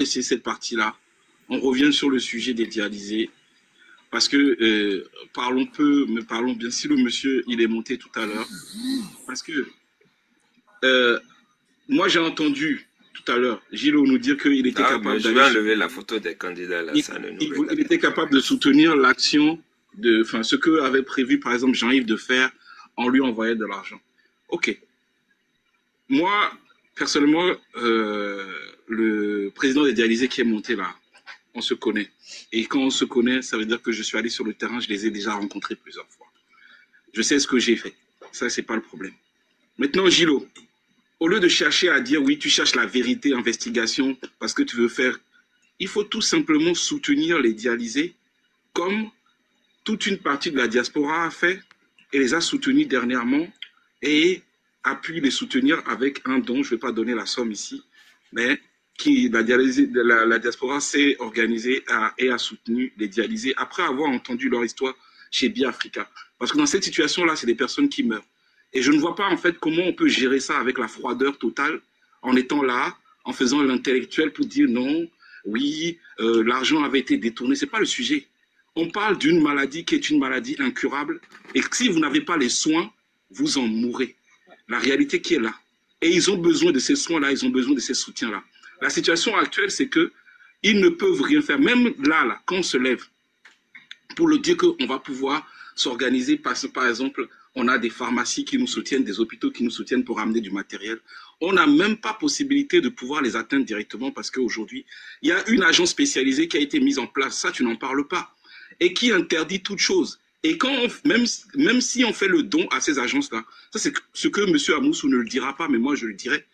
laisser cette partie-là. On revient sur le sujet des dialysés. Parce que parlons peu, mais parlons bien. Si le monsieur, il est monté tout à l'heure. Parce que moi, j'ai entendu tout à l'heure Gilles nous dire qu'il était capable je vais enlever la photo des candidats là. Il était capable de soutenir l'action de, enfin, ce que avait prévu, par exemple, Jean-Yves de faire en lui envoyant de l'argent. Ok. Moi, personnellement, le président des dialysés qui est monté là, on se connaît. Et quand on se connaît, ça veut dire que je suis allé sur le terrain, je les ai déjà rencontrés plusieurs fois. Je sais ce que j'ai fait. Ça, c'est pas le problème. Maintenant, Gilo, au lieu de chercher à dire, oui, tu cherches la vérité, investigation, parce que tu veux faire, il faut tout simplement soutenir les dialysés comme toute une partie de la diaspora a fait et les a soutenus dernièrement et a pu les soutenir avec un don, je ne vais pas donner la somme ici, mais qui, la diaspora s'est organisée et a soutenu les dialysés après avoir entendu leur histoire chez Biafrica. Parce que dans cette situation-là, c'est des personnes qui meurent. Et je ne vois pas en fait comment on peut gérer ça avec la froideur totale en étant là, en faisant l'intellectuel pour dire non, oui, l'argent avait été détourné. Ce n'est pas le sujet. On parle d'une maladie qui est une maladie incurable et que si vous n'avez pas les soins, vous en mourrez. La réalité qui est là. Et ils ont besoin de ces soins-là, ils ont besoin de ces soutiens-là. La situation actuelle, c'est qu'ils ne peuvent rien faire. Même là, quand on se lève, pour le dire qu'on va pouvoir s'organiser, parce que par exemple, on a des pharmacies qui nous soutiennent, des hôpitaux qui nous soutiennent pour amener du matériel. On n'a même pas possibilité de pouvoir les atteindre directement parce qu'aujourd'hui, il y a une agence spécialisée qui a été mise en place. Ça, tu n'en parles pas. Et qui interdit toute chose. Et quand même si on fait le don à ces agences-là, ça c'est ce que M. Amoussou ne le dira pas, mais moi je le dirais,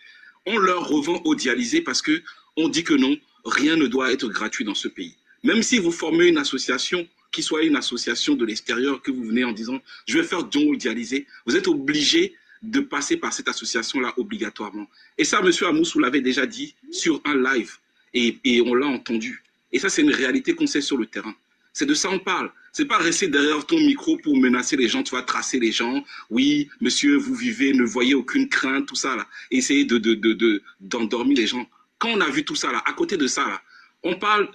on leur revend aux dialysés parce qu'on dit que non, rien ne doit être gratuit dans ce pays. Même si vous formez une association, qui soit une association de l'extérieur, que vous venez en disant « je vais faire don aux dialysés », vous êtes obligé de passer par cette association-là obligatoirement. Et ça, M. Amoussou l'avait déjà dit sur un live, et on l'a entendu. Et ça, c'est une réalité qu'on sait sur le terrain. C'est de ça on parle. C'est pas rester derrière ton micro pour menacer les gens, tu vas tracer les gens. Oui, monsieur, vous vivez, ne voyez aucune crainte, tout ça là. Essayez d'endormir les gens. Quand on a vu tout ça là, à côté de ça là, on parle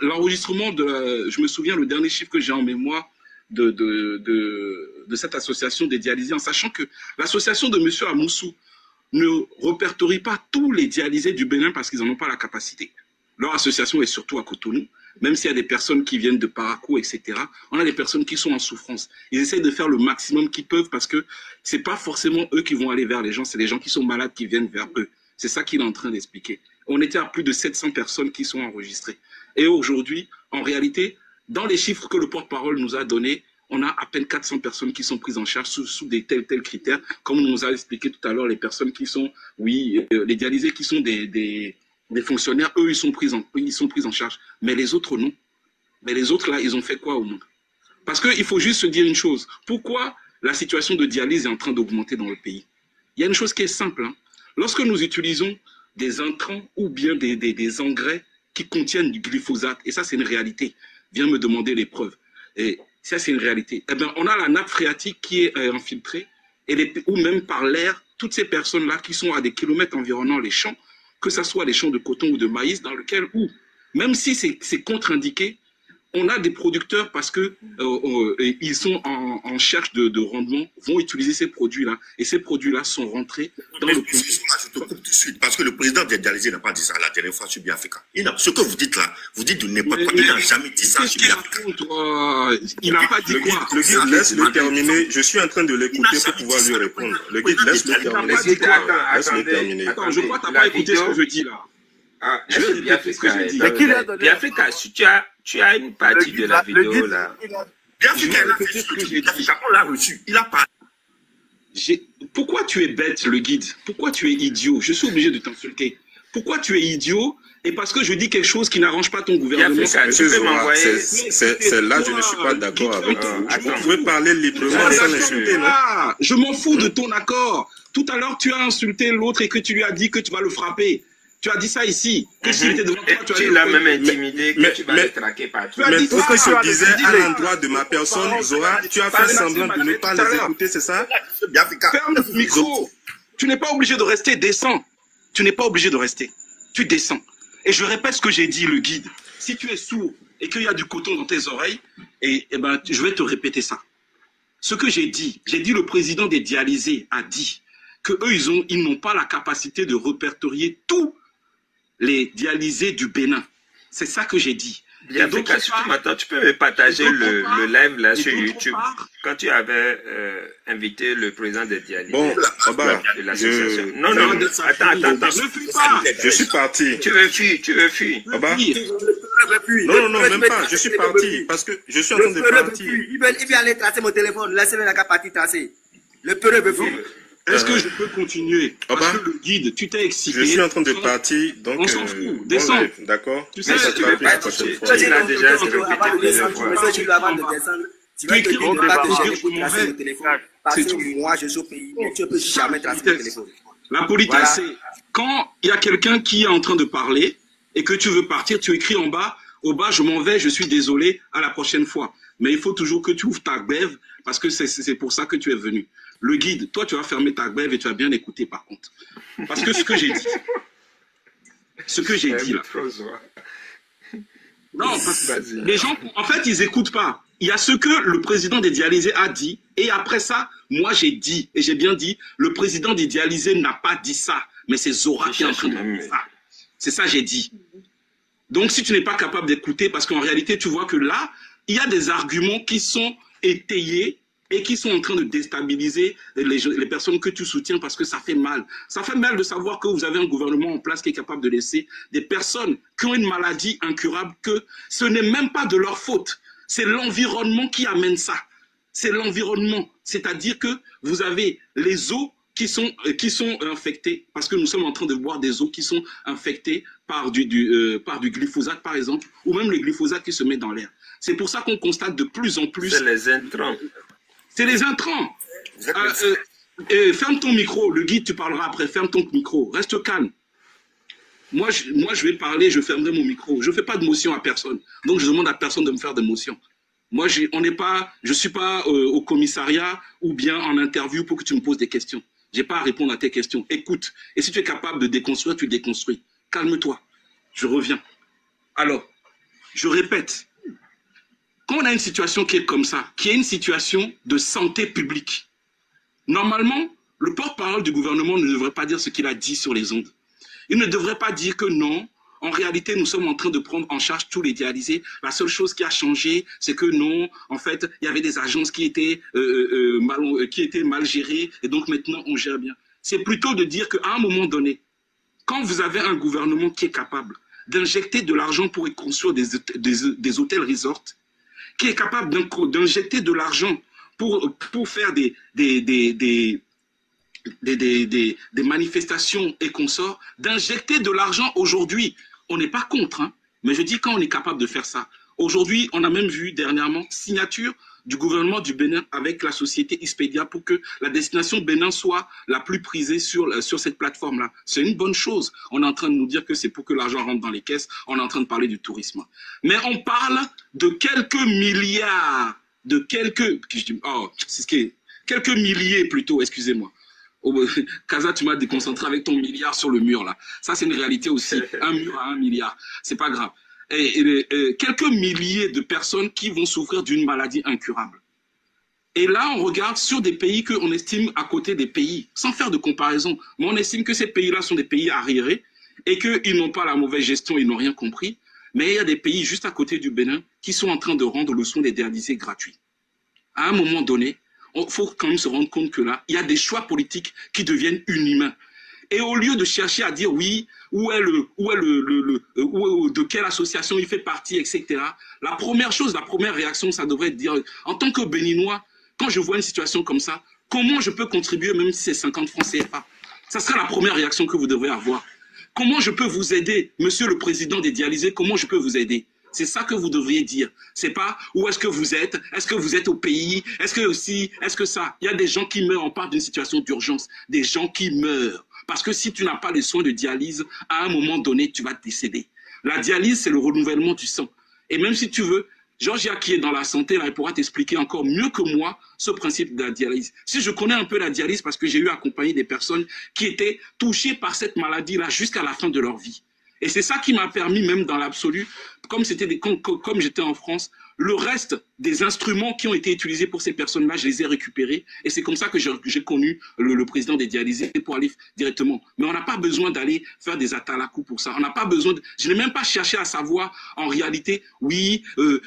l'enregistrement de, je me souviens le dernier chiffre que j'ai en mémoire de cette association des dialysés, en sachant que l'association de monsieur Amoussou ne répertorie pas tous les dialysés du Bénin parce qu'ils n'en ont pas la capacité. Leur association est surtout à Cotonou. Même s'il y a des personnes qui viennent de Parakou, etc., on a des personnes qui sont en souffrance. Ils essayent de faire le maximum qu'ils peuvent parce que ce n'est pas forcément eux qui vont aller vers les gens, c'est les gens qui sont malades qui viennent vers eux. C'est ça qu'il est en train d'expliquer. On était à plus de 700 personnes qui sont enregistrées. Et aujourd'hui, en réalité, dans les chiffres que le porte-parole nous a donnés, on a à peine 400 personnes qui sont prises en charge sous des tels critères. Comme on nous a expliqué tout à l'heure, les personnes qui sont, oui, les dialysés qui sont des fonctionnaires, eux, ils sont pris en charge. Mais les autres, non. Mais les autres, là, ils ont fait quoi au monde? Parce qu'il faut juste se dire une chose. Pourquoi la situation de dialyse est en train d'augmenter dans le pays? Il y a une chose qui est simple. Hein. Lorsque nous utilisons des intrants ou bien des engrais qui contiennent du glyphosate, et ça, c'est une réalité. Viens me demander les preuves. Et ça, c'est une réalité. Eh bien, on a la nappe phréatique qui est infiltrée, ou même par l'air, toutes ces personnes-là qui sont à des kilomètres environnant les champs, que ce soit les champs de coton ou de maïs, dans lequel, même si c'est contre-indiqué, on a des producteurs parce que ils sont en recherche de rendement, vont utiliser ces produits-là. Et ces produits-là sont rentrés dans le... Je te coupe tout de suite, parce que le président des dialysés n'a pas dit ça la dernière fois sur Biafrica. Ce que vous dites là, vous dites de n'importe quoi. Il n'a jamais dit ça sur Biafrica. Il n'a pas dit quoi. Le guide, laisse-le terminer. Je suis en train de l'écouter pour pouvoir lui répondre. Le guide, laisse-le terminer. Attends, je crois que tu n'as pas écouté ce que je dis là. Je vais répéter ce que je dis. Biafrica, si tu as une partie de la vidéo là. Biafrica, on l'a reçu. Il a parlé. Pourquoi tu es bête, le guide? Pourquoi tu es idiot? Je suis obligé de t'insulter. Pourquoi tu es idiot? Et parce que je dis quelque chose qui n'arrange pas ton gouvernement. C'est là, je ne suis pas d'accord avec vous. Vous pouvez parler librement sans insulter, non? Je m'en fous de ton accord. Tout à l'heure, tu as insulté l'autre et que tu lui as dit que tu vas le frapper. Tu as dit ça ici. Que s'il était devant toi, tu l'as même intimidé, que tu vas le traquer partout. Mais tout ce que je disais à l'endroit de ma personne, Zora, tu as fait semblant de ne pas les écouter, c'est ça? Ferme le micro. Tu n'es pas obligé de rester décent. Tu n'es pas obligé de rester. tu descends. Et je répète ce que j'ai dit, le guide. Si tu es sourd et qu'il y a du coton dans tes oreilles, je vais te répéter ça. Ce que j'ai dit le président des dialysés a dit que eux ils n'ont pas la capacité de répertorier tous les dialysés du Bénin. C'est ça que j'ai dit. Bien, donc, maintenant, tu peux me partager le live là sur YouTube quand tu avais invité le président des dialysés de l'association. Non, attends. Je suis parti. Tu veux fuir. Non, même pas. Je suis parti parce que je suis en train de partir. Il veut aller tracer mon téléphone. Laissez-le la partie tracée. Le peureux veut fuir. Est-ce que je peux continuer? Parce que le guide, tu t'es excité. Je suis en train de partir, donc on s'en fout. Descends. D'accord. Tu sais, tu veux pas Tu écris en bas de téléphone. Parce que moi, je suis au pays, mais tu ne peux jamais tracer mon téléphone. La politesse, c'est quand il y a quelqu'un qui est en train de parler et que tu veux partir, tu écris en bas, au bas, je m'en vais, je suis désolé, à la prochaine fois. Mais il faut toujours que tu ouvres ta gbève parce que c'est pour ça que tu es venu. Le guide, toi, tu vas fermer ta gbève et tu vas bien écouter par contre. Parce que ce que j'ai dit là. Non, parce que les gens, en fait, ils n'écoutent pas. Il y a ce que le président des dialysés a dit. Et après ça, moi, j'ai dit, et j'ai bien dit, le président des dialysés n'a pas dit ça. Mais c'est Zora qui est en train de dire ça. C'est ça, j'ai dit. Donc, si tu n'es pas capable d'écouter, parce qu'en réalité, tu vois que là, il y a des arguments qui sont étayés et qui sont en train de déstabiliser les personnes que tu soutiens parce que ça fait mal. Ça fait mal de savoir que vous avez un gouvernement en place qui est capable de laisser des personnes qui ont une maladie incurable, que ce n'est même pas de leur faute. C'est l'environnement qui amène ça. C'est l'environnement. C'est-à-dire que vous avez les eaux qui sont infectées, parce que nous sommes en train de boire des eaux qui sont infectées par du glyphosate, par exemple, ou même le glyphosate qui se met dans l'air. C'est pour ça qu'on constate de plus en plus... C'est les intrants. C'est les intrants. Ferme ton micro. Le guide, tu parleras après. Ferme ton micro. Reste calme. Moi, je vais parler, je fermerai mon micro. Je ne fais pas de motion à personne. Donc, je demande à personne de me faire de motion. Moi, je ne suis pas au commissariat ou bien en interview pour que tu me poses des questions. Je n'ai pas à répondre à tes questions. Écoute. Et si tu es capable de déconstruire, tu déconstruis. Calme-toi. Je reviens. Alors, je répète. Quand on a une situation qui est comme ça, qui est une situation de santé publique, normalement, le porte-parole du gouvernement ne devrait pas dire ce qu'il a dit sur les ondes. Il ne devrait pas dire que non, en réalité, nous sommes en train de prendre en charge tous les dialysés. La seule chose qui a changé, c'est que non, en fait, il y avait des agences qui étaient mal gérées et donc maintenant, on gère bien. C'est plutôt de dire qu'à un moment donné, quand vous avez un gouvernement qui est capable d'injecter de l'argent pour construire des hôtels resorts, qui est capable d'injecter de l'argent pour faire des manifestations et consorts, d'injecter de l'argent aujourd'hui. On n'est pas contre, hein, mais je dis quand on est capable de faire ça. Aujourd'hui, on a même vu dernièrement signature du gouvernement du Bénin avec la société Expedia pour que la destination Bénin soit la plus prisée sur cette plateforme-là. C'est une bonne chose. On est en train de nous dire que c'est pour que l'argent rentre dans les caisses. On est en train de parler du tourisme. Mais on parle de quelques milliards, quelques milliers plutôt, excusez-moi. Kaza, tu m'as déconcentré avec ton milliard sur le mur là. Ça, c'est une réalité aussi. Un mur à 1 milliard. C'est pas grave. Quelques milliers de personnes qui vont souffrir d'une maladie incurable. Et là, on regarde sur des pays qu'on estime à côté des pays, sans faire de comparaison, mais on estime que ces pays-là sont des pays arriérés et qu'ils n'ont pas la mauvaise gestion, ils n'ont rien compris. Mais il y a des pays juste à côté du Bénin qui sont en train de rendre le soin des dialysés gratuits. À un moment donné, il faut quand même se rendre compte que là, il y a des choix politiques qui deviennent inhumains. Et au lieu de chercher à dire oui, de quelle association il fait partie, etc. La première réaction, ça devrait être de dire, en tant que Béninois, quand je vois une situation comme ça, comment je peux contribuer même si c'est 50 francs CFA? Ça sera la première réaction que vous devrez avoir. Comment je peux vous aider, monsieur le président des dialysés, comment je peux vous aider? C'est ça que vous devriez dire. C'est pas où est-ce que vous êtes au pays, est-ce que ça. Il y a des gens qui meurent, on parle d'une situation d'urgence, des gens qui meurent. Parce que si tu n'as pas les soins de dialyse, à un moment donné, tu vas décéder. La dialyse, c'est le renouvellement du sang. Et même si tu veux, Georgia qui est dans la santé, là, elle pourra t'expliquer encore mieux que moi ce principe de la dialyse. Si je connais un peu la dialyse, parce que j'ai eu accompagné des personnes qui étaient touchées par cette maladie-là jusqu'à la fin de leur vie. Et c'est ça qui m'a permis, même dans l'absolu, comme j'étais en France, le reste des instruments qui ont été utilisés pour ces personnes-là, je les ai récupérés. Et c'est comme ça que j'ai connu le président des dialysés pour aller directement. Mais on n'a pas besoin d'aller faire des atalakou pour ça. On n'a pas besoin je n'ai même pas cherché à savoir en réalité, oui,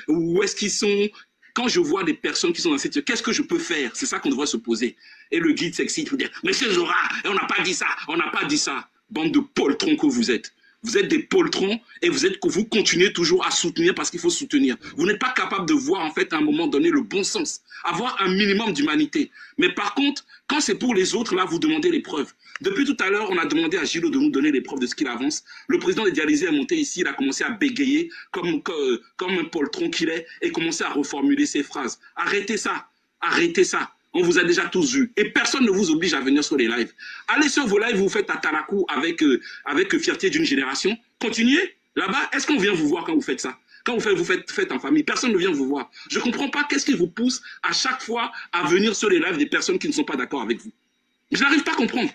où est-ce qu'ils sont. Quand je vois des personnes qui sont dans cette... Qu'est-ce que je peux faire? C'est ça qu'on devrait se poser. Et le guide sexy, il faut dire, Monsieur Zora, on n'a pas dit ça, on n'a pas dit ça. Bande de poltrons que vous êtes. Vous êtes des poltrons et vous continuez toujours à soutenir parce qu'il faut soutenir. Vous n'êtes pas capable de voir en fait à un moment donné le bon sens. Avoir un minimum d'humanité. Mais par contre, quand c'est pour les autres, là, vous demandez les preuves. Depuis tout à l'heure, on a demandé à Gilles de nous donner les preuves de ce qu'il avance. Le président des dialysés est monté ici, il a commencé à bégayer comme un poltron qu'il est et commencé à reformuler ses phrases. Arrêtez ça. Arrêtez ça. On vous a déjà tous vus. Et personne ne vous oblige à venir sur les lives. Allez sur vos lives, vous faites Atalakou avec fierté d'une génération. Continuez. Là-bas, est-ce qu'on vient vous voir quand vous faites ça? Quand vous faites en famille, personne ne vient vous voir. Je ne comprends pas qu'est-ce qui vous pousse à chaque fois à venir sur les lives des personnes qui ne sont pas d'accord avec vous. Je n'arrive pas à comprendre.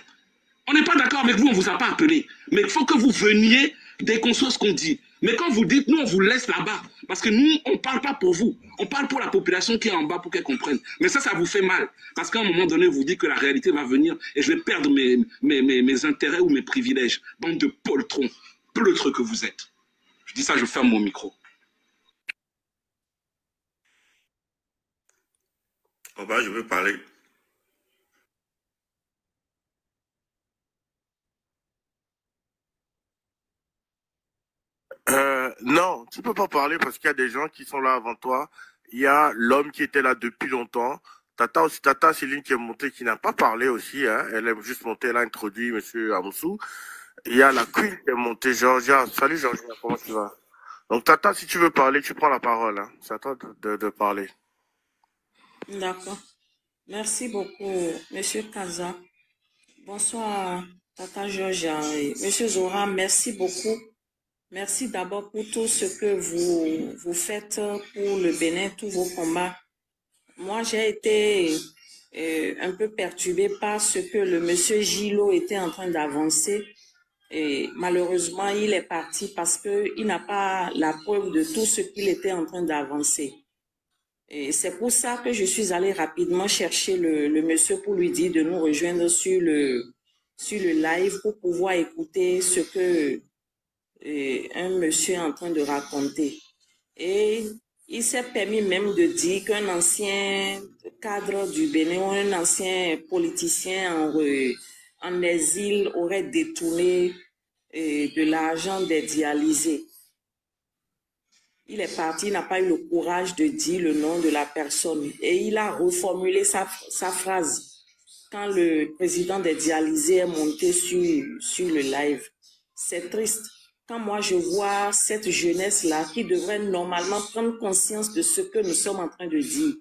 On n'est pas d'accord avec vous, on ne vous a pas appelé. Mais il faut que vous veniez dès qu'on sait ce qu'on dit. Mais quand vous dites, nous, on vous laisse là-bas. Parce que nous, on ne parle pas pour vous. On parle pour la population qui est en bas pour qu'elle comprenne. Mais ça vous fait mal. Parce qu'à un moment donné, vous dites que la réalité va venir et je vais perdre mes intérêts ou mes privilèges. Bande de poltrons, pleutres que vous êtes. Je dis ça, je ferme mon micro. Je veux parler. Non, tu peux pas parler parce qu'il y a des gens qui sont là avant toi. Il y a l'homme qui était là depuis longtemps. Tata Céline qui est montée, qui n'a pas parlé aussi. Hein. Elle est juste montée, elle a introduit Monsieur Amoussou. Il y a la Queen qui est montée, Georgia. Salut Georgia, comment tu vas? Donc Tata, si tu veux parler, tu prends la parole. Hein. C'est à toi de parler. D'accord. Merci beaucoup, Monsieur Kaza. Bonsoir, Tata Georgia. Et Monsieur Zora, merci beaucoup. Merci d'abord pour tout ce que vous faites pour le Bénin, tous vos combats. Moi, j'ai été un peu perturbée par ce que le monsieur Gillot était en train d'avancer. Et malheureusement, il est parti parce qu'il n'a pas la preuve de tout ce qu'il était en train d'avancer. Et c'est pour ça que je suis allée rapidement chercher le monsieur pour lui dire de nous rejoindre sur le live pour pouvoir écouter ce que un monsieur est en train de raconter. Et il s'est permis même de dire qu'un ancien cadre du Bénin, un ancien politicien en exil aurait détourné de l'argent des dialysés. Il est parti, il n'a pas eu le courage de dire le nom de la personne. Et il a reformulé sa phrase quand le président des dialysés est monté sur le live. C'est triste. Quand moi je vois cette jeunesse-là qui devrait normalement prendre conscience de ce que nous sommes en train de dire.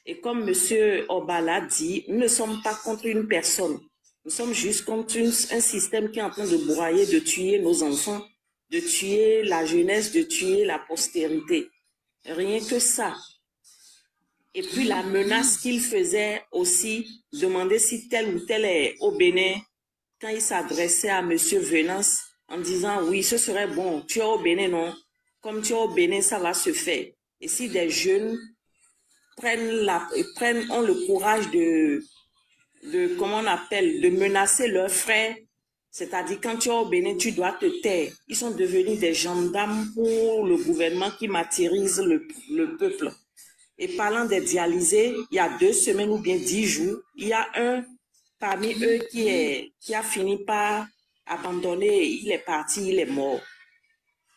Et comme M. Obala dit, nous ne sommes pas contre une personne. Nous sommes juste contre un système qui est en train de broyer, de tuer nos enfants, de tuer la jeunesse, de tuer la postérité. Rien que ça. Et puis la menace qu'il faisait aussi, demander si tel ou tel est au Bénin, quand il s'adressait à M. Venance, en disant, oui, ce serait bon, tu es au Bénin, non? Comme tu es au Bénin, ça va se faire. Et si des jeunes ont le courage comment on appelle, de menacer leurs frères, c'est-à-dire quand tu es au Bénin, tu dois te taire. Ils sont devenus des gendarmes pour le gouvernement qui martyrise le peuple. Et parlant des dialysés, il y a 2 semaines ou bien 10 jours, il y a un parmi eux qui a fini par abandonner, il est parti, il est mort.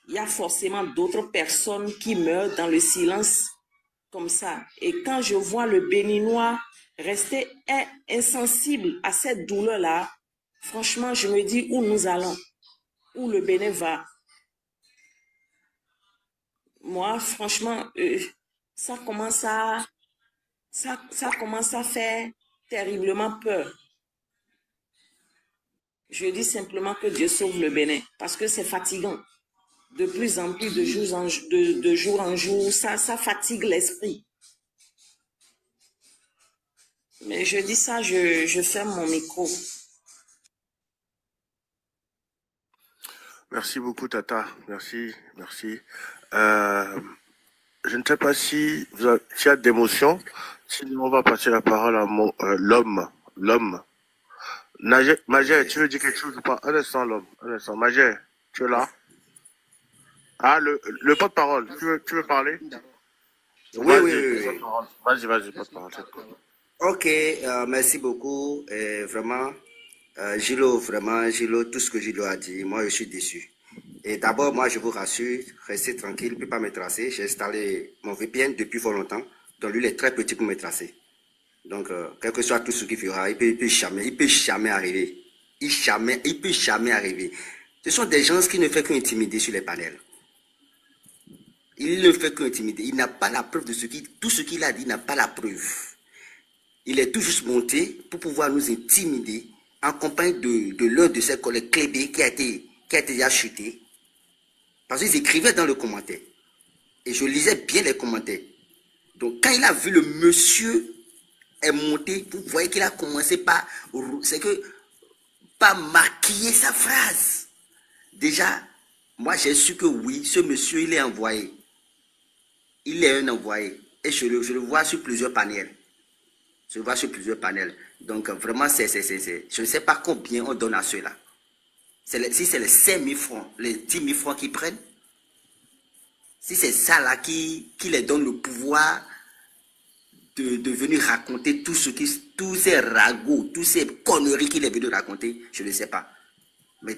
Il y a forcément d'autres personnes qui meurent dans le silence comme ça. Et quand je vois le Béninois rester insensible à cette douleur-là, franchement, je me dis où nous allons, où le Bénin va. Moi, franchement, ça commence à faire terriblement peur. Je dis simplement que Dieu sauve le Bénin, parce que c'est fatigant. De plus en plus, de jour en jour, ça fatigue l'esprit. Mais je dis ça, je ferme mon micro. Merci beaucoup, Tata. Merci, merci. Je ne sais pas si s'il y a d'émotion. Sinon, on va passer la parole à l'homme. L'homme. Magé, tu veux dire quelque chose ou pas? Un instant, l'homme. Un instant. Magé, tu es là? Ah, le porte-parole. Tu veux parler? Oui. Vas-y, porte-parole. Ok, merci beaucoup. Vraiment, Gilo, tout ce que Gilo a dit, moi, je suis déçu. Et d'abord, moi, je vous rassure, restez tranquille, il ne peut pas me tracer. J'ai installé mon VPN depuis fort longtemps, donc lui, il est très petit pour me tracer. Donc, quel que soit tout ce qu'il fera, il peut jamais arriver. Il peut jamais arriver. Ce sont des gens qui ne font qu'intimider sur les panels. Il ne fait qu'intimider. Il n'a pas la preuve de tout ce qu'il a dit, il n'a pas la preuve. Il est tout juste monté pour pouvoir nous intimider en compagnie de l'un de ses collègues Clébé qui a été déjà chuté. Parce qu'ils écrivaient dans le commentaire. Et je lisais bien les commentaires. Donc quand il a vu le monsieur est monté, vous voyez qu'il a commencé par maquiller sa phrase. Déjà, moi j'ai su que oui, ce monsieur il est envoyé. Il est un envoyé. Et je le vois sur plusieurs panels. Je le vois sur plusieurs panels. Donc vraiment, je ne sais pas combien on donne à ceux-là. Si c'est les 5 000 francs, les 10 000 francs qu'ils prennent, si c'est ça là qui les donne le pouvoir de venir raconter tous ces ragots, toutes ces conneries qu'il est venu raconter, je ne sais pas. Mais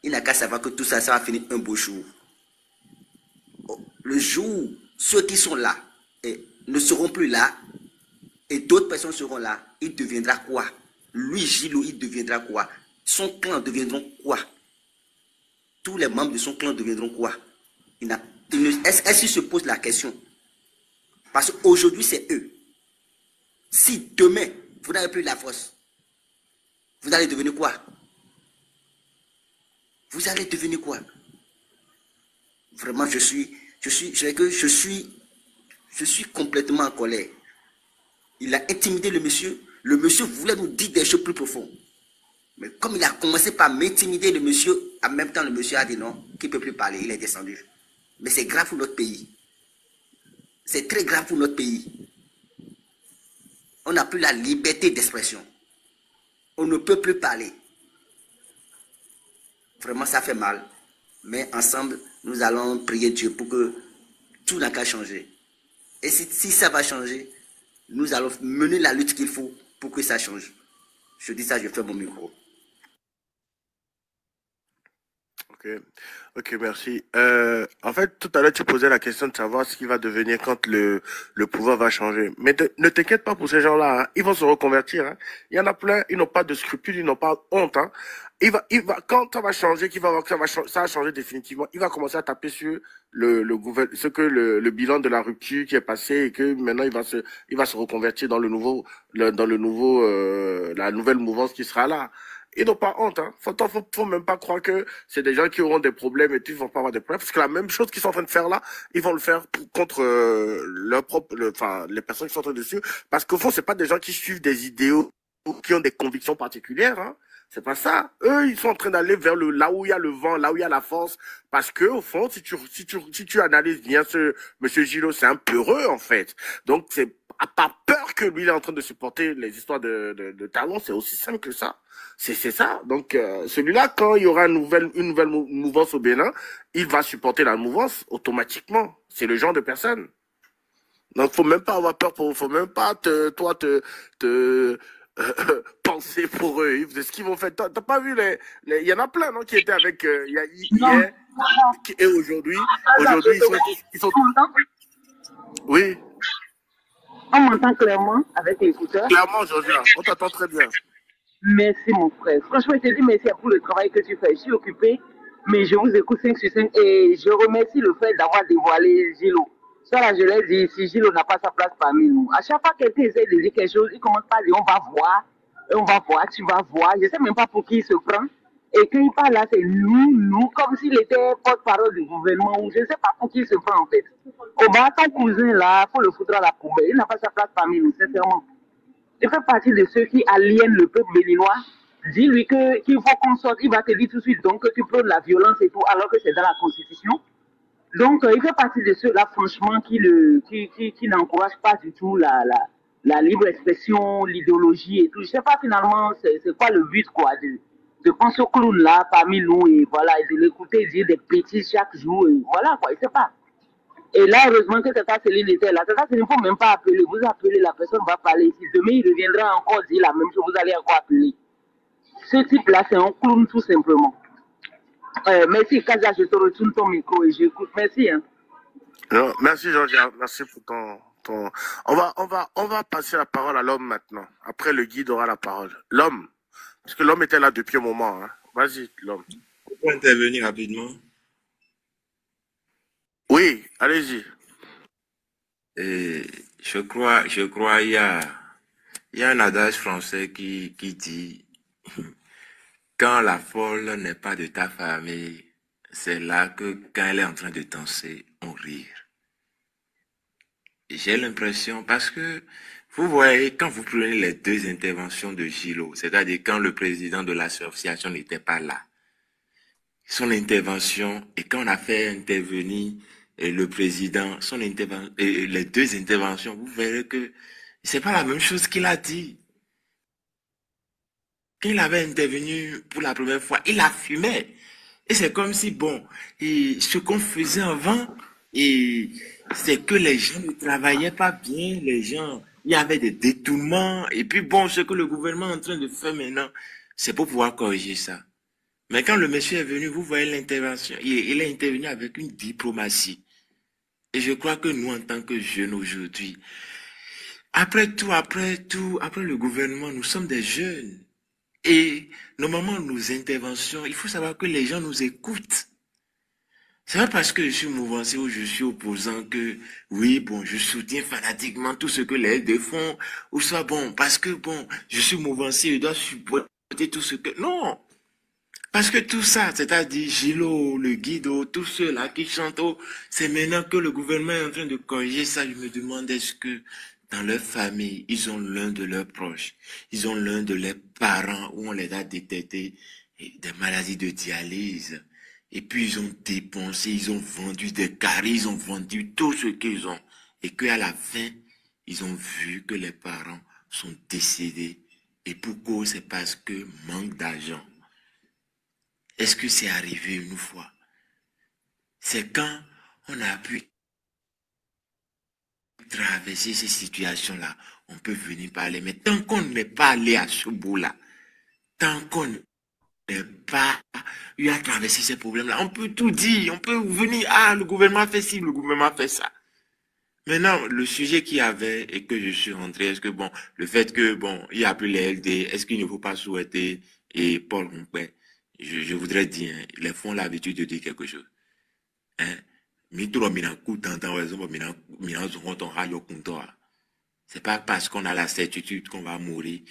il n'a qu'à savoir que tout ça, ça va finir un beau jour. Le jour où ceux qui sont là ne seront plus là, et d'autres personnes seront là, il deviendra quoi? Lui, Gilo, il deviendra quoi? Son clan deviendront quoi? Tous les membres de son clan deviendront quoi? Est-ce qu'il se pose la question? Parce qu'aujourd'hui, c'est eux. Si demain, vous n'avez plus la force, vous allez devenir quoi? Vous allez devenir quoi? Vraiment, je suis complètement en colère. Il a intimidé le monsieur. Le monsieur voulait nous dire des choses plus profondes. Mais comme il a commencé par m'intimider, le monsieur, en même temps, le monsieur a dit non, qu'il ne peut plus parler, il est descendu. Mais c'est grave pour notre pays. C'est très grave pour notre pays. On n'a plus la liberté d'expression. On ne peut plus parler. Vraiment, ça fait mal. Mais ensemble, nous allons prier Dieu pour que tout n'a qu'à changer. Et si ça va changer, nous allons mener la lutte qu'il faut pour que ça change. Je dis ça, je fais mon micro. Ok, merci. En fait, tout à l'heure, tu posais la question de savoir ce qui va devenir quand le pouvoir va changer. Mais ne t'inquiète pas pour ces gens-là, hein. Ils vont se reconvertir. Hein. Il y en a plein, ils n'ont pas de scrupules, ils n'ont pas honte. Hein. Quand ça va changer, ça va changer définitivement. Il va commencer à taper sur le bilan de la rupture qui est passé et que maintenant il va se reconvertir dans la nouvelle mouvance qui sera là. Ils n'ont pas honte, hein. Faut même pas croire que c'est des gens qui auront des problèmes et qu'ils vont pas avoir des problèmes. Parce que la même chose qu'ils sont en train de faire là, ils vont le faire contre les personnes qui sont en train de suivre. Parce qu'au fond, c'est pas des gens qui suivent des idéaux ou qui ont des convictions particulières, hein. C'est pas ça. Eux, ils sont en train d'aller vers là où il y a le vent, là où il y a la force. Parce que, au fond, si tu analyses bien monsieur Gilo, c'est un peureux, en fait. Donc, c'est pas peur que lui, il est en train de supporter les histoires de talons. C'est aussi simple que ça. C'est ça. Donc, celui-là, quand il y aura une nouvelle mouvance au Bénin, il va supporter la mouvance automatiquement. C'est le genre de personne. Donc, faut même pas avoir peur faut même pas penser pour eux. Ce qu'ils vont faire. T'as pas vu il y en a plein, non, qui étaient avec hier et aujourd'hui. Aujourd'hui, ils sont. Oui. On m'entend clairement avec l'écouteur. Clairement, Georgia, on t'entend très bien. Merci, mon frère. Franchement, je te dis merci pour le travail que tu fais. Je suis occupé, mais je vous écoute 5 sur 5 et je remercie le fait d'avoir dévoilé Gilo. Ça, là, je l'ai dit, si Gilo n'a pas sa place parmi nous. À chaque fois que quelqu'un essaie de dire quelque chose, il commence par dire on va voir, tu vas voir. Je ne sais même pas pour qui il se prend. Et quand il parle là, c'est nous, comme s'il était porte-parole du gouvernement, ou je ne sais pas pour qui il se prend en fait. Oba, ton cousin là, il faut le foutre à la poubelle. Il n'a pas sa place parmi nous, sincèrement. Il fait partie de ceux qui aliènent le peuple béninois dis-lui qu'il faut qu'on sorte, il va te dire tout de suite donc que tu prônes la violence et tout, alors que c'est dans la Constitution. Donc, il fait partie de ceux-là, franchement, qui n'encouragent pas du tout la libre expression, l'idéologie et tout. Je sais pas finalement c'est quoi le but, quoi, de prendre ce clown-là parmi nous et voilà, et de l'écouter dire des bêtises chaque jour et voilà, quoi, je sais pas. Et là, heureusement que Tata Céline était là. Tata Céline, il ne faut même pas appeler. Vous appelez, la personne va parler ici. Demain, il reviendra encore dire la même chose. Vous allez encore appeler. Ce type-là, c'est un clown tout simplement. Merci, Kaza, je te retourne ton micro et j'écoute. Merci. Hein. Non, merci, Georgia. Merci pour ton... On va passer la parole à l'homme maintenant. Après, le guide aura la parole. L'homme. Parce que l'homme était là depuis un moment. Hein. Vas-y, l'homme. Je peux intervenir rapidement? Oui, allez-y. Je crois, il y a un adage français qui dit quand la folle n'est pas de ta famille, c'est là que quand elle est en train de danser, on rit. J'ai l'impression, parce que vous voyez, quand vous prenez les deux interventions de Gilo, c'est-à-dire quand le président de l'association n'était pas là, son intervention, et quand on a fait intervenir le président, les deux interventions, vous verrez que c'est pas la même chose qu'il a dit. Quand il avait intervenu pour la première fois, il a fumé. Et c'est comme si, bon, et ce qu'on faisait avant, c'est que les gens ne travaillaient pas bien, les gens, il y avait des détournements, et puis bon, ce que le gouvernement est en train de faire maintenant, c'est pour pouvoir corriger ça. Mais quand le monsieur est venu, vous voyez l'intervention, il est intervenu avec une diplomatie. Et je crois que nous, en tant que jeunes aujourd'hui, après le gouvernement, nous sommes des jeunes. Et normalement, nos interventions, il faut savoir que les gens nous écoutent. C'est pas parce que je suis mouvancier ou je suis opposant que, oui, bon, je soutiens fanatiquement tout ce que les LD font, ou soit bon, parce que, bon, je suis mouvancier, je dois supporter tout ce que... Non! Parce que tout ça, c'est-à-dire Gilo, le Guido, tous ceux-là qui chantent, c'est maintenant que le gouvernement est en train de corriger ça. Je me demande est-ce que dans leur famille, ils ont l'un de leurs proches, ils ont l'un de leurs parents où on les a détectés des maladies de dialyse. Et puis ils ont dépensé, ils ont vendu des carrés, ils ont vendu tout ce qu'ils ont. Et qu'à la fin, ils ont vu que les parents sont décédés. Et pourquoi? C'est parce que manque d'argent. Est-ce que c'est arrivé une fois? C'est quand on a pu traverser ces situations-là, on peut venir parler. Mais tant qu'on n'est pas allé à ce bout-là, tant qu'on n'est pas eu à traverser ces problèmes-là, on peut tout dire, on peut venir, ah, le gouvernement fait ci, le gouvernement fait ça. Maintenant, le sujet qu'il y avait et que je suis rentré, est-ce que bon, le fait que bon, il n'y a plus les LD, est-ce qu'il ne faut pas souhaiter, et Paul Rompé, je voudrais dire, hein, les fonds ont l'habitude de dire quelque chose. Hein? C'est pas parce qu'on a la certitude qu'on va mourir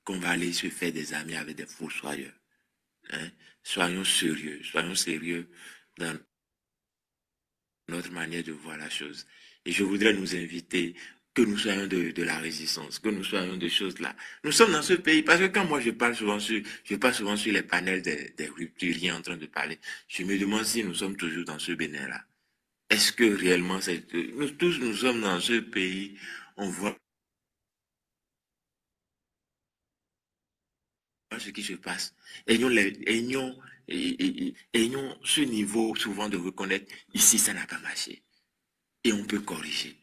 qu'on va aller se faire des amis avec des fossoyeurs. Hein? Soyons sérieux dans notre manière de voir la chose. Et je voudrais nous inviter que nous soyons de la résistance, que nous soyons de choses là. Nous sommes dans ce pays, parce que quand moi je parle souvent sur les panels des rupturiens en train de parler, je me demande si nous sommes toujours dans ce Bénin là. Est-ce que réellement nous tous nous sommes dans ce pays, on voit ce qui se passe. Ayons ce niveau souvent de reconnaître, ici ça n'a pas marché. Et on peut corriger.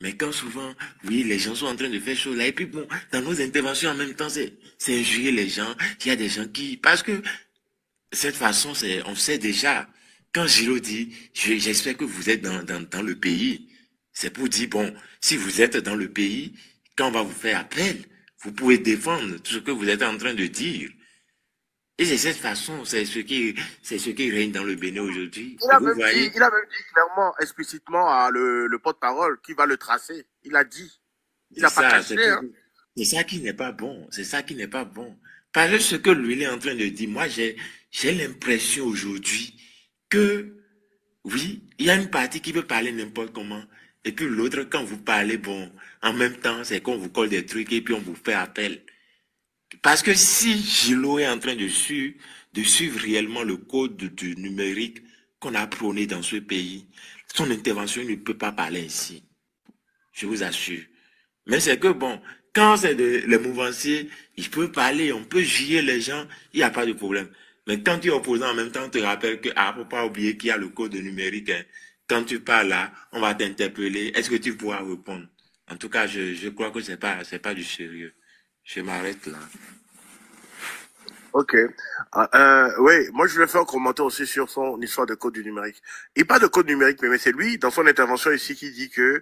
Mais quand souvent, oui, les gens sont en train de faire choses là, et puis bon, dans nos interventions en même temps, c'est injurier les gens, il y a des gens qui... Parce que cette façon, on sait déjà, quand Gilo dit, j'espère que vous êtes dans le pays, c'est pour dire, bon, si vous êtes dans le pays, quand on va vous faire appel, vous pouvez défendre tout ce que vous êtes en train de dire. Et c'est cette façon, c'est ce qui règne dans le Bénin aujourd'hui. Il a même dit clairement, explicitement, le porte-parole qui va le tracer. Il a dit. Il n'a pas caché. C'est ça qui n'est pas bon. C'est ça qui n'est pas bon. Parce que ce que lui il est en train de dire, moi j'ai l'impression aujourd'hui que, oui, il y a une partie qui veut parler n'importe comment. Et puis l'autre, quand vous parlez, bon, en même temps, c'est qu'on vous colle des trucs et puis on vous fait appel. Parce que si Gilo est en train de suivre réellement le code du numérique qu'on a prôné dans ce pays, son intervention ne peut pas parler ainsi. Je vous assure. Mais c'est que bon, quand c'est les mouvanciers, ils peuvent parler, on peut juger les gens, il n'y a pas de problème. Mais quand tu es opposant en même temps, on te rappelle que, faut pas oublier qu'il y a le code numérique. Hein. Quand tu parles là, on va t'interpeller. Est-ce que tu pourras répondre? En tout cas, je crois que c'est pas du sérieux. Je m'arrête là. Ok. Oui, moi je voulais faire un commentaire aussi sur son histoire de code du numérique. Il parle de code numérique, mais c'est lui, dans son intervention ici, qui dit que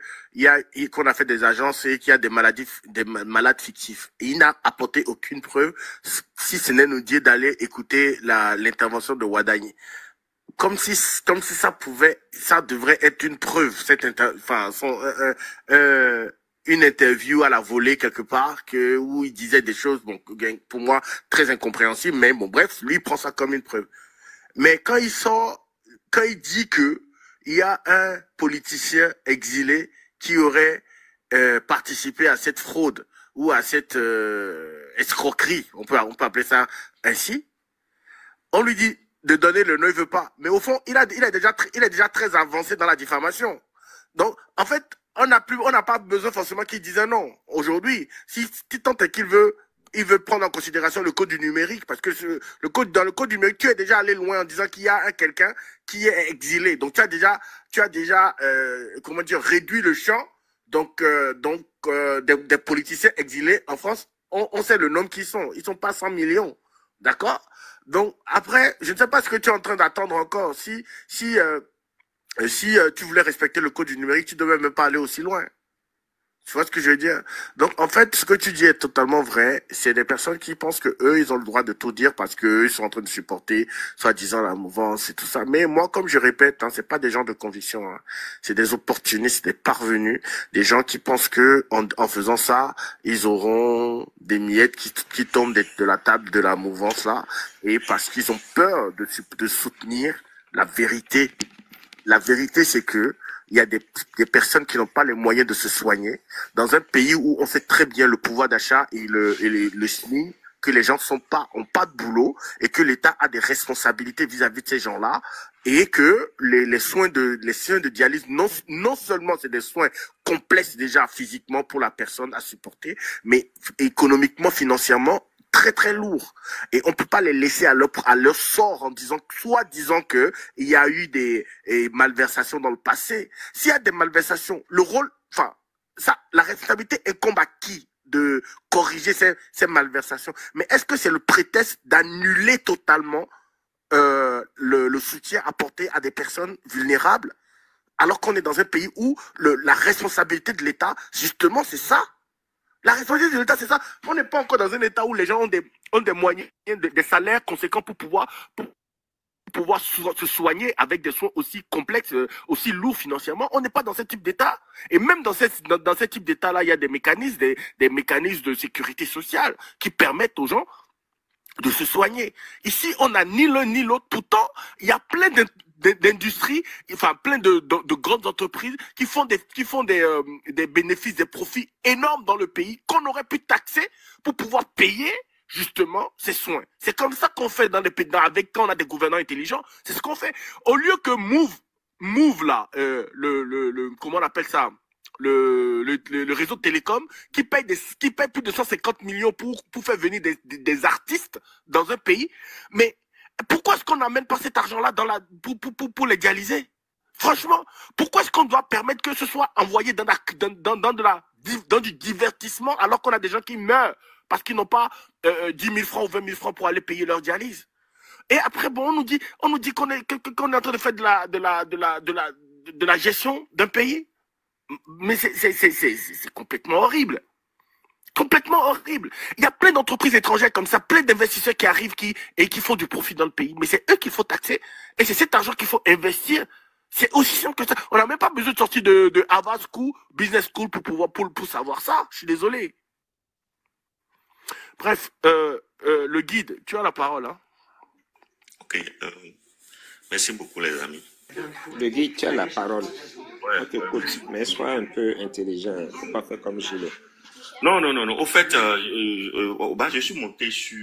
qu'on a fait des agences et qu'il y a des malades fictifs. Et il n'a apporté aucune preuve, si ce n'est nous dire d'aller écouter l'intervention de Wadani. Comme si ça devrait être une preuve, une interview à la volée quelque part où il disait des choses, bon, pour moi, très incompréhensibles, mais bon, bref, lui, il prend ça comme une preuve. Mais quand il dit que il y a un politicien exilé qui aurait participé à cette fraude ou à cette escroquerie, on peut appeler ça ainsi, on lui dit de donner le nom, il veut pas. Mais au fond, il est déjà très avancé dans la diffamation. Donc, en fait, on n'a pas besoin forcément qu'il dise un non. Aujourd'hui, si tant est qu'il veut prendre en considération le code du numérique, parce que dans le code du numérique, tu es déjà allé loin en disant qu'il y a quelqu'un qui est exilé. Donc, tu as déjà réduit le champ. Donc, des politiciens exilés en France, on sait le nombre qu'ils sont. Ils sont pas 100 millions. D'accord? Donc, après, je ne sais pas ce que tu es en train d'attendre encore. Si tu voulais respecter le code du numérique, tu ne devais même pas aller aussi loin. Tu vois ce que je veux dire? Donc, en fait, ce que tu dis est totalement vrai. C'est des personnes qui pensent que eux, ils ont le droit de tout dire parce qu'eux, ils sont en train de supporter, soi-disant, la mouvance et tout ça. Mais moi, comme je répète, c'est pas des gens de conviction. Hein. C'est des opportunistes, des parvenus, des gens qui pensent que en faisant ça, ils auront des miettes qui tombent de la table de la mouvance là, et parce qu'ils ont peur de soutenir la vérité. La vérité, c'est que il y a des personnes qui n'ont pas les moyens de se soigner dans un pays où on sait très bien le pouvoir d'achat et le SMIC, que les gens ont pas de boulot et que l'État a des responsabilités vis-à-vis de ces gens-là et que les soins de dialyse, non seulement c'est des soins complexes déjà physiquement pour la personne à supporter, mais économiquement, financièrement, très très lourd. Et on peut pas les laisser à leur sort en disant que il y a eu des malversations dans le passé. S'il y a des malversations, la responsabilité incombe à qui de corriger ces malversations? Mais est-ce que c'est le prétexte d'annuler totalement le soutien apporté à des personnes vulnérables, alors qu'on est dans un pays où la responsabilité de l'État, justement, c'est ça? La responsabilité de l'État, c'est ça. On n'est pas encore dans un État où les gens ont des moyens, des salaires conséquents pour pouvoir se soigner avec des soins aussi complexes, aussi lourds financièrement. On n'est pas dans ce type d'État. Et même dans ce type d'État-là, il y a des mécanismes, des mécanismes de sécurité sociale qui permettent aux gens de se soigner. Ici, on n'a ni l'un ni l'autre. Pourtant, il y a plein d'industries, enfin plein de grandes entreprises qui font des bénéfices, des profits énormes dans le pays qu'on aurait pu taxer pour pouvoir payer justement ces soins. C'est comme ça qu'on fait dans les pays, quand on a des gouvernants intelligents, c'est ce qu'on fait. Au lieu que Move là, comment on appelle ça, le réseau de télécom qui paye plus de 150 millions pour faire venir des artistes dans un pays, mais pourquoi est-ce qu'on n'amène pas cet argent-là pour légaliser? Franchement, pourquoi est-ce qu'on doit permettre que ce soit envoyé dans du divertissement alors qu'on a des gens qui meurent parce qu'ils n'ont pas 10 000 francs ou 20 000 francs pour aller payer leur dialyse? Et après, bon, on nous dit qu'on est en train de faire de la gestion d'un pays. Mais c'est complètement horrible. Complètement horrible. Il y a plein d'entreprises étrangères comme ça, plein d'investisseurs qui arrivent et qui font du profit dans le pays. Mais c'est eux qu'il faut taxer. Et c'est cet argent qu'il faut investir. C'est aussi simple que ça. On n'a même pas besoin de sortir de Harvard School, Business School pour savoir ça. Je suis désolé. Bref, le guide, tu as la parole. Hein? Ok. Merci beaucoup, les amis. Le guide, tu as la parole. On t'écoute, mais sois un peu intelligent. Il ne faut pas faire comme Gilles. Non. Au fait, je suis monté sur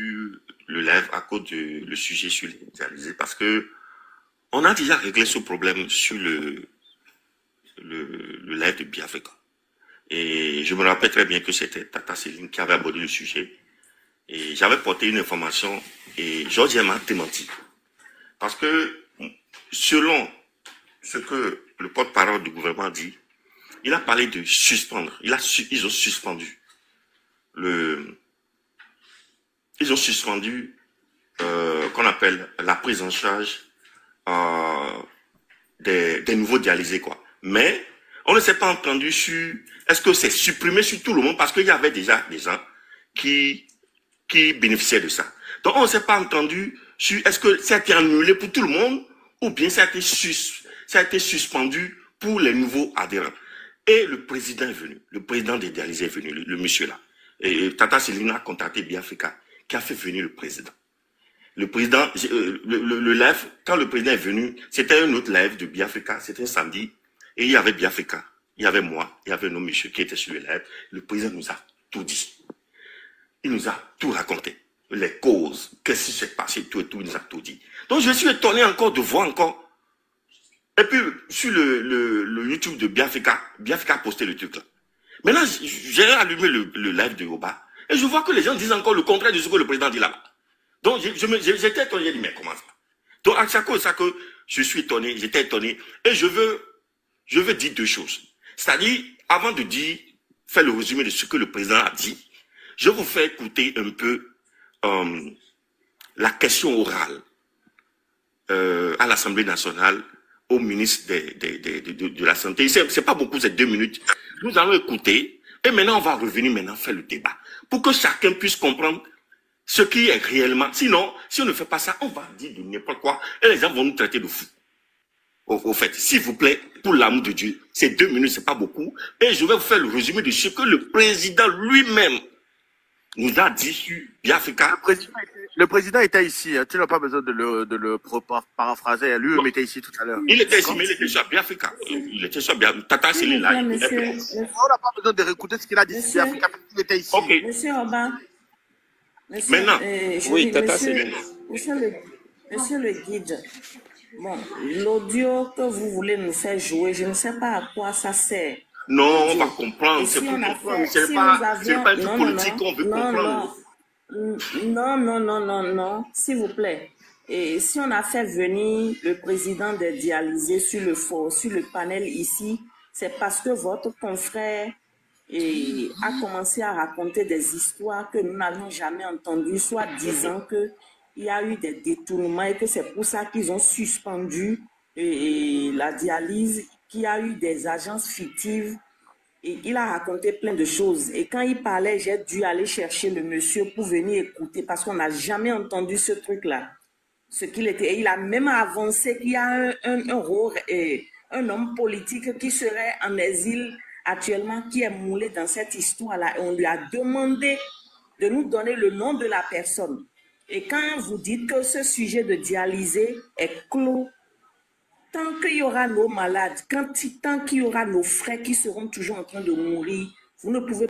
le live à cause de le sujet sur les dialysés parce que on a déjà réglé ce problème sur le live de Biafrica. Et je me rappelle très bien que c'était Tata Céline qui avait abordé le sujet. Et j'avais porté une information et Georges m'a démenti. Parce que, selon ce que le porte-parole du gouvernement dit, il a parlé de suspendre. Ils ont suspendu qu'on appelle la prise en charge des nouveaux dialysés, quoi. Mais on ne s'est pas entendu sur est-ce que c'est supprimé sur tout le monde parce qu'il y avait déjà des gens qui bénéficiaient de ça. Donc on ne s'est pas entendu sur est-ce que ça a été annulé pour tout le monde ou bien ça a été suspendu pour les nouveaux adhérents. Et le président est venu, le président des dialysés est venu, le monsieur là. Et Tata Céline a contacté Biafrica qui a fait venir le président. Le président, le live, quand le président est venu, c'était un autre live de Biafrica, c'était un samedi, et il y avait Biafrica, il y avait moi, il y avait nos messieurs qui étaient sur le live. Le président nous a tout dit. Il nous a tout raconté. Les causes, qu'est-ce qui s'est passé, tout et tout, il nous a tout dit. Donc je suis étonné encore de voir encore. Et puis, sur le YouTube de Biafrica a posté le truc là. Maintenant, j'ai allumé le live de Yoba, et je vois que les gens disent encore le contraire de ce que le président dit là-bas. Donc, j'étais étonné, j'ai dit, mais comment ça? Donc, à chaque fois que je suis étonné, j'étais étonné, et je veux dire deux choses. C'est-à-dire, avant de faire le résumé de ce que le président a dit, je vous fais écouter un peu la question orale à l'Assemblée nationale au ministre de la Santé. C'est pas beaucoup, c'est 2 minutes. Nous allons écouter, et maintenant on va revenir faire le débat, pour que chacun puisse comprendre ce qui est réellement. Sinon, si on ne fait pas ça, on va dire de n'importe quoi, et les gens vont nous traiter de fous. Au fait, s'il vous plaît, pour l'amour de Dieu, ces 2 minutes, c'est pas beaucoup, et je vais vous faire le résumé de ce que le président lui-même nous a dit sur Biafrica. Le président était ici, hein. Tu n'as pas besoin de le paraphraser, lui-même était ici tout à l'heure. Il était ici, mais il était sur Biafrica. Il était sur Biafrica. Tata Céline là. On n'a pas besoin de réécouter ce qu'il a dit sur Biafrica, il était ici. Ok. Monsieur Robin. Maintenant, oui, Tata Céline. Monsieur le guide, bon, l'audio que vous voulez nous faire jouer, je ne sais pas à quoi ça sert. Non, on va comprendre. C'est pour comprendre. C'est pas une politique qu'on veut comprendre. Non, s'il vous plaît. Et si on a fait venir le président des dialysés sur le panel ici, c'est parce que votre confrère a commencé à raconter des histoires que nous n'avions jamais entendues, soit disant qu'il y a eu des détournements et que c'est pour ça qu'ils ont suspendu la dialyse, qu'il y a eu des agences fictives. Et il a raconté plein de choses. Et quand il parlait, j'ai dû aller chercher le monsieur pour venir écouter parce qu'on n'a jamais entendu ce truc-là. Ce qu'il était. Et il a même avancé qu'il y a un homme politique qui serait en exil actuellement, qui est moulé dans cette histoire-là. Et on lui a demandé de nous donner le nom de la personne. Et quand vous dites que ce sujet de dialysé est clos, tant qu'il y aura nos malades, tant qu'il y aura nos frères qui seront toujours en train de mourir, vous ne pouvez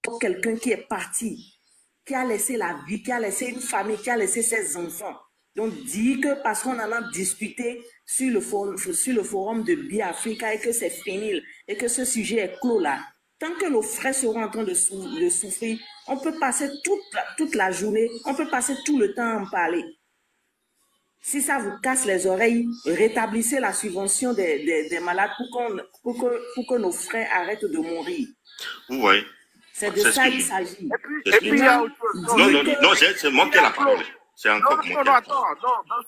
pas quelqu'un qui est parti, qui a laissé la vie, qui a laissé une famille, qui a laissé ses enfants. Donc, dire que parce qu'on en a discuté sur le forum de Biafrica et que c'est fini et que ce sujet est clos là, tant que nos frères seront en train de souffrir, on peut passer toute la journée, on peut passer tout le temps à en parler. Si ça vous casse les oreilles, rétablissez la subvention des malades pour que nos frères arrêtent de mourir. Vous voyez. C'est de ça qu'il s'agit. Et puis il y a autre chose. Non, c'est moi qui ai la parole. C'est encore moi. Non, attends,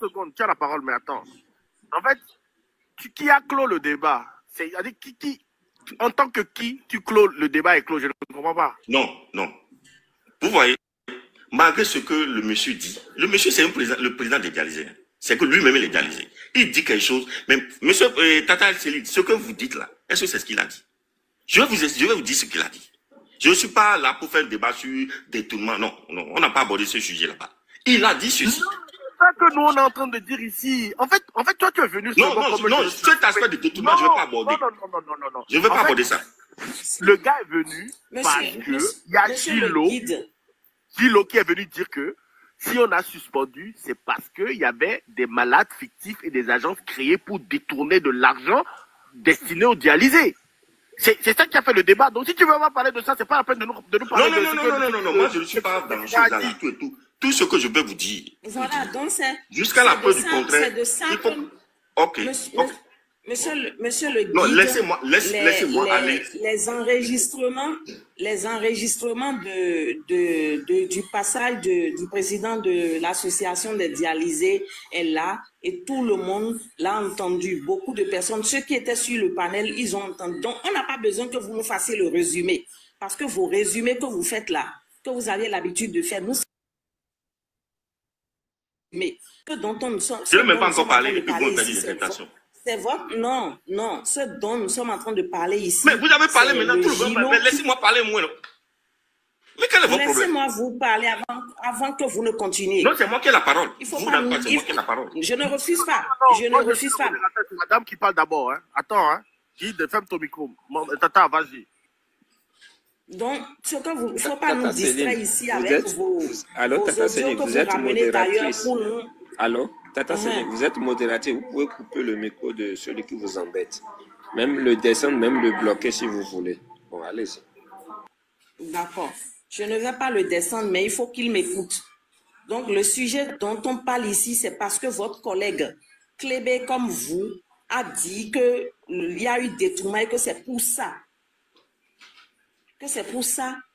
2 secondes, tu as la parole, mais attends. En fait, qui a clos le débat? C'est-à-dire qui en tant que qui, tu clôt le débat est clos, je ne comprends pas. Non. Vous voyez, malgré ce que le monsieur dit, le monsieur c'est le président des dialysés. C'est que lui-même il est dialysé. Il dit quelque chose, mais monsieur Tata Céline, ce que vous dites là, est-ce que c'est ce qu'il a dit? Je vais vous dire ce qu'il a dit. Je ne suis pas là pour faire un débat sur détournement. Non, on n'a pas abordé ce sujet là-bas. Il a dit ceci. ça que nous, on est en train de dire ici. En fait, toi, tu es venu... Non, cet aspect de détournement, je ne vais pas aborder. Non. Je ne vais pas aborder ça. Le gars est venu parce que il y a Gilo qui est venu dire que si on a suspendu, c'est parce qu'il y avait des malades fictifs et des agences créées pour détourner de l'argent destiné aux dialysés. C'est ça qui a fait le débat. Donc si tu veux pas parler de ça, c'est pas la peine de nous parler Non. Moi, je ne suis pas dans ce là tout ce que je peux vous dire. Voilà, donc c'est... Jusqu'à la preuve du contraire. C'est de ça Ok. Monsieur le guide, non, laissez-moi aller. Les enregistrements du passage du président de l'association des dialysés est là et tout le monde l'a entendu. Beaucoup de personnes, ceux qui étaient sur le panel, ils ont entendu. Donc, on n'a pas besoin que vous nous fassiez le résumé. Parce que vos résumés que vous faites là, que vous aviez l'habitude de faire, nous... Mais ce dont nous sommes... Je ne veux même pas encore parler de l'interprétation. C'est votre... Non. Ce dont nous sommes en train de parler ici... Mais vous avez parlé maintenant, tout le monde. Mais laissez-moi parler moins. Mais quel est votre problème? Laissez-moi vous parler avant que vous ne continuiez. Non, c'est moi qui ai la parole. Il faut vous pas... c'est moi qui ai la parole. Je ne refuse pas. Je ne refuse pas. C'est madame qui parle d'abord. Hein. Attends, hein. Guide, ferme ton micro. Tata, vas-y. Donc, ce que vous... Il ne faut pas nous distraire ici avec vos audios que vous ramenez d'ailleurs pour nous. Allô, Tata Séné, vous êtes modératrice, vous pouvez couper le micro de celui qui vous embête. Même le descendre, même le bloquer si vous voulez. Bon, allez-y. D'accord. Je ne vais pas le descendre, mais il faut qu'il m'écoute. Donc, le sujet dont on parle ici, c'est parce que votre collègue, Klebe, comme vous, a dit qu'il y a eu détournement et que c'est pour ça.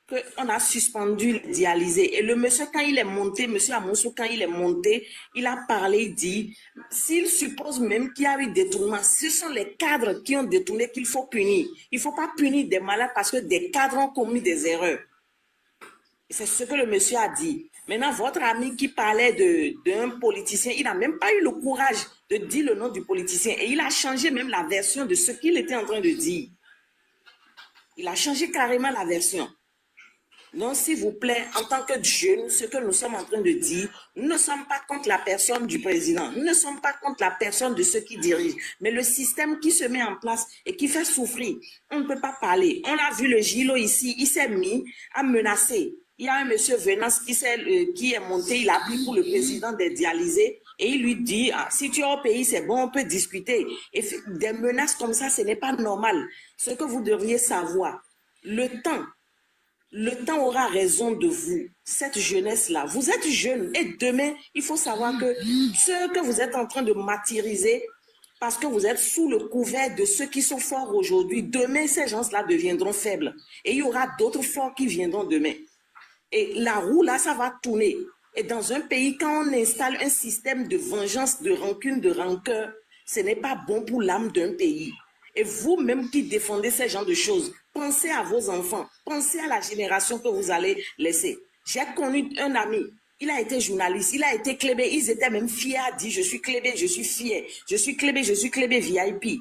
Qu'on a suspendu le dialysé. Et le monsieur, quand il est monté, monsieur Amoussou, quand il est monté, il a parlé, il dit, s'il suppose même qu'il y a eu détournement, ce sont les cadres qui ont détourné qu'il faut punir. Il ne faut pas punir des malades parce que des cadres ont commis des erreurs. C'est ce que le monsieur a dit. Maintenant, votre ami qui parlait d'un politicien, il n'a même pas eu le courage de dire le nom du politicien. Et il a changé même la version de ce qu'il était en train de dire. Il a changé carrément la version. Donc, s'il vous plaît, en tant que jeunes, ce que nous sommes en train de dire, nous ne sommes pas contre la personne du président. Nous ne sommes pas contre la personne de ceux qui dirigent. Mais le système qui se met en place et qui fait souffrir, on ne peut pas parler. On a vu le Gilo ici, il s'est mis à menacer. Il y a un monsieur Venance qui est monté, il a pris pour le président des dialysés et il lui dit, ah, si tu es au pays, c'est bon, on peut discuter. Et des menaces comme ça, ce n'est pas normal. Ce que vous devriez savoir, le temps aura raison de vous, cette jeunesse-là. Vous êtes jeune et demain, il faut savoir que ce que vous êtes en train de martyriser, parce que vous êtes sous le couvert de ceux qui sont forts aujourd'hui, demain, ces gens-là deviendront faibles. Et il y aura d'autres forts qui viendront demain. Et la roue, là, ça va tourner. Et dans un pays, quand on installe un système de vengeance, de rancune, de rancœur, ce n'est pas bon pour l'âme d'un pays. Et vous-même qui défendez ces genres de choses, pensez à vos enfants, pensez à la génération que vous allez laisser. J'ai connu un ami, il a été journaliste, il a été Klebe, ils étaient même fiers à dire « je suis Klebe, je suis fier, je suis Klebe VIP ».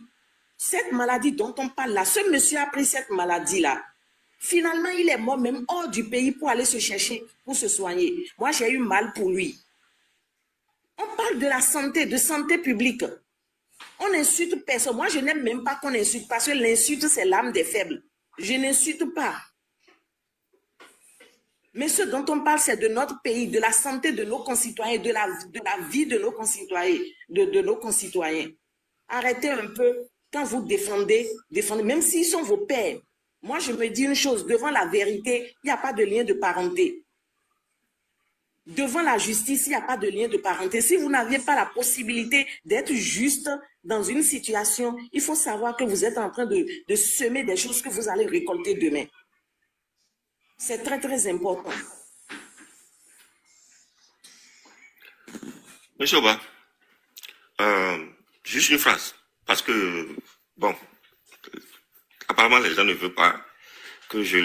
Cette maladie dont on parle là, ce monsieur a pris cette maladie-là. Finalement, il est mort même hors du pays pour aller se chercher, pour se soigner. Moi, j'ai eu mal pour lui. On parle de la santé, de santé publique. On n'insulte personne. Moi, je n'aime même pas qu'on insulte parce que l'insulte, c'est l'âme des faibles. Je n'insulte pas. Mais ce dont on parle, c'est de notre pays, de la santé de nos concitoyens, de la vie de nos concitoyens, de nos concitoyens. Arrêtez un peu quand vous défendez, même s'ils sont vos pères. Moi, je me dis une chose, devant la vérité, il n'y a pas de lien de parenté. Devant la justice, il n'y a pas de lien de parenté. Si vous n'aviez pas la possibilité d'être juste dans une situation, il faut savoir que vous êtes en train de semer des choses que vous allez récolter demain. C'est très, très important. Monsieur Oba, juste une phrase, parce que, bon, apparemment les gens ne veulent pas que je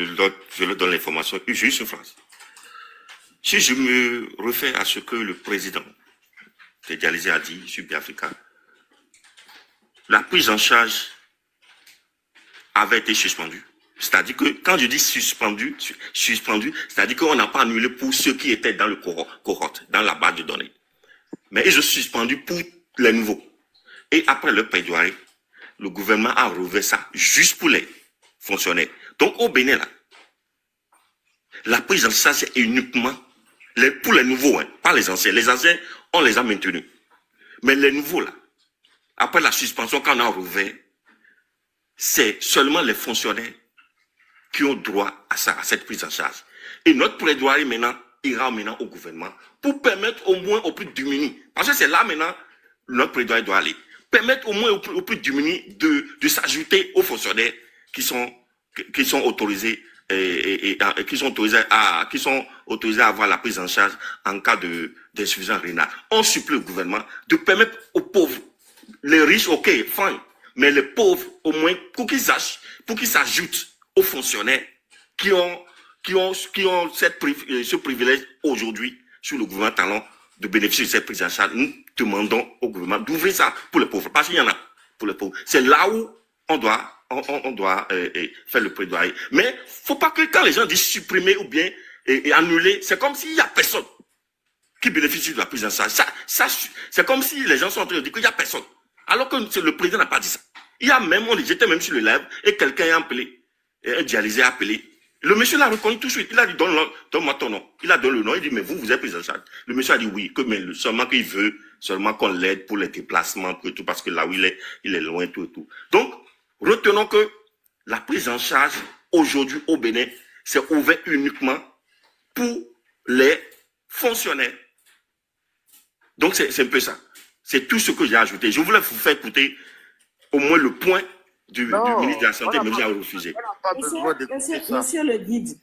leur donne l'information. Juste une phrase. Si je me refais à ce que le président des dialysés a dit sur Biafrica, la prise en charge avait été suspendue. C'est-à-dire que, quand je dis suspendu, c'est-à-dire qu'on n'a pas annulé pour ceux qui étaient dans le cohorte, dans la base de données. Mais ils ont suspendu pour les nouveaux. Et après le plaidoyer, le gouvernement a rouvert ça juste pour les fonctionnaires. Donc au Bénin, là, la prise en charge est uniquement pour les nouveaux, hein, pas les anciens. Les anciens, on les a maintenus. Mais les nouveaux, là, après la suspension qu'on a rouvert, c'est seulement les fonctionnaires qui ont droit à ça, à cette prise en charge. Et notre plaidoyer maintenant ira maintenant au gouvernement pour permettre au moins aux plus démunis, parce que c'est là maintenant notre plaidoyer doit aller, permettre au moins aux plus démunis de s'ajouter aux fonctionnaires qui sont autorisés qui sont autorisés à avoir la prise en charge en cas d'insuffisance rénale. On supplie au gouvernement de permettre aux pauvres, les riches, ok, fine, mais les pauvres au moins pour qu'ils s'ajoutent aux fonctionnaires qui ont ce privilège aujourd'hui sur le gouvernement Talon de bénéficier de cette prise en charge. Nous demandons au gouvernement d'ouvrir ça pour les pauvres, parce qu'il y en a pour les pauvres. C'est là où on doit faire le plaidoyer. Mais faut pas que quand les gens disent supprimer ou bien annuler, c'est comme s'il y a personne qui bénéficie de la prise en charge. C'est comme si les gens sont en train de dire qu'il y a personne. Alors que le président n'a pas dit ça. J'étais même sur le live et quelqu'un a appelé, un dialysé a appelé. Le monsieur l'a reconnu tout de suite. Il a dit, donne-moi ton nom. Il a donné le nom. Il dit, mais vous êtes pris en charge. Le monsieur a dit oui, seulement qu'il veut, seulement qu'on l'aide pour les déplacements, tout, parce que là où il est loin, tout et tout. Donc, retenons que la prise en charge, aujourd'hui au Bénin, c'est ouvert uniquement pour les fonctionnaires. Donc, c'est un peu ça. C'est tout ce que j'ai ajouté. Je voulais vous faire écouter au moins le point du ministre de la Santé, mais j'ai refusé. Monsieur le guide,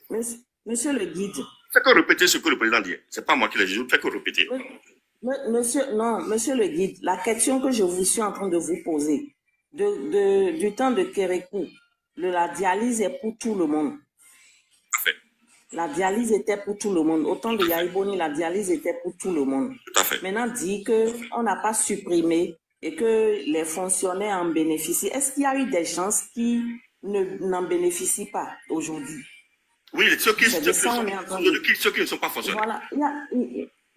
Faites que répéter ce que le président dit. C'est pas moi qui l'ai dit, faites que répéter. Monsieur le guide, la question que je vous suis en train de vous poser, du temps de Kérékou, la dialyse est pour tout le monde. Parfait. La dialyse était pour tout le monde. Au temps de Yaïboni, la dialyse était pour tout le monde. Tout à fait. Maintenant, dit qu'on n'a pas supprimé et que les fonctionnaires en bénéficient. Est-ce qu'il y a eu des gens qui n'en bénéficient pas aujourd'hui? Oui, ceux qui ne sont pas fonctionnaires. Voilà.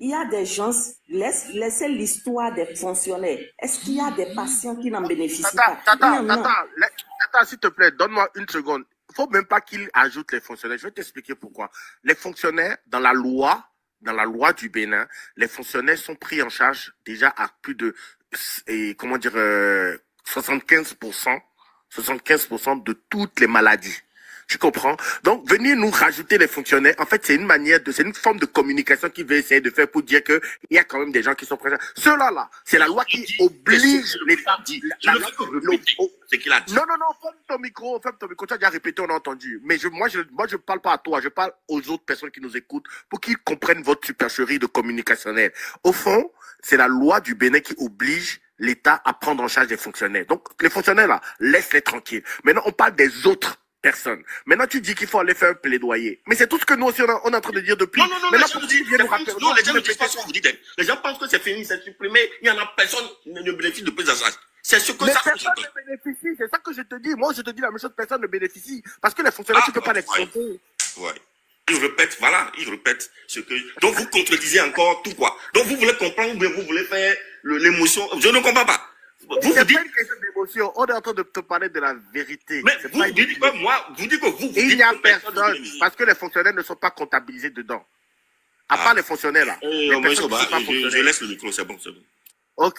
Il y a des gens, laissez l'histoire des fonctionnaires. Est-ce qu'il y a des patients qui n'en bénéficient pas? Tata, s'il te plaît, donne-moi une seconde. Il ne faut même pas qu'il ajoute les fonctionnaires. Je vais t'expliquer pourquoi. Les fonctionnaires, dans la loi du Bénin, les fonctionnaires sont pris en charge déjà à plus de 75% de toutes les maladies. Tu comprends? Donc, venir nous rajouter les fonctionnaires, en fait, c'est une forme de communication qu'il veut essayer de faire pour dire que il y a quand même des gens qui sont présents. Ceux-là, c'est la loi qui oblige l'État. C'est qu'il a dit. Non, ferme ton micro, tu as déjà répété, on a entendu. Mais moi, je parle pas à toi, je parle aux autres personnes qui nous écoutent pour qu'ils comprennent votre supercherie de communicationnel. Au fond, c'est la loi du Bénin qui oblige l'État à prendre en charge des fonctionnaires. Donc, les fonctionnaires, là, laisse-les tranquilles. Maintenant, on parle des autres personnes. Maintenant, tu dis qu'il faut aller faire un plaidoyer. Mais c'est tout ce que nous aussi, on est en train de dire depuis. Non, les gens ne disent pas ce que vous dites. Les gens pensent que c'est fini, c'est supprimé. Il n'y en a personne qui ne bénéficie de prise en charge. C'est ce que mais ça personne ne bénéficie. C'est ça que je te dis. Moi, je te dis la même chose, personne ne bénéficie. Parce que les fonctionnaires, tu ne peux pas les compter. Ouais. Il répète ce que... Donc, vous contredisez encore tout quoi. Donc, vous voulez comprendre ou bien vous voulez faire l'émotion. Je ne comprends pas. Vous dites... pas une question d'émotion. On est en train de te parler de la vérité. Mais vous dites que moi, vous dites que vous... Il n'y a personne. Parce que les fonctionnaires ne sont pas comptabilisés dedans. À part les fonctionnaires là. Je laisse le micro, c'est bon. Ok.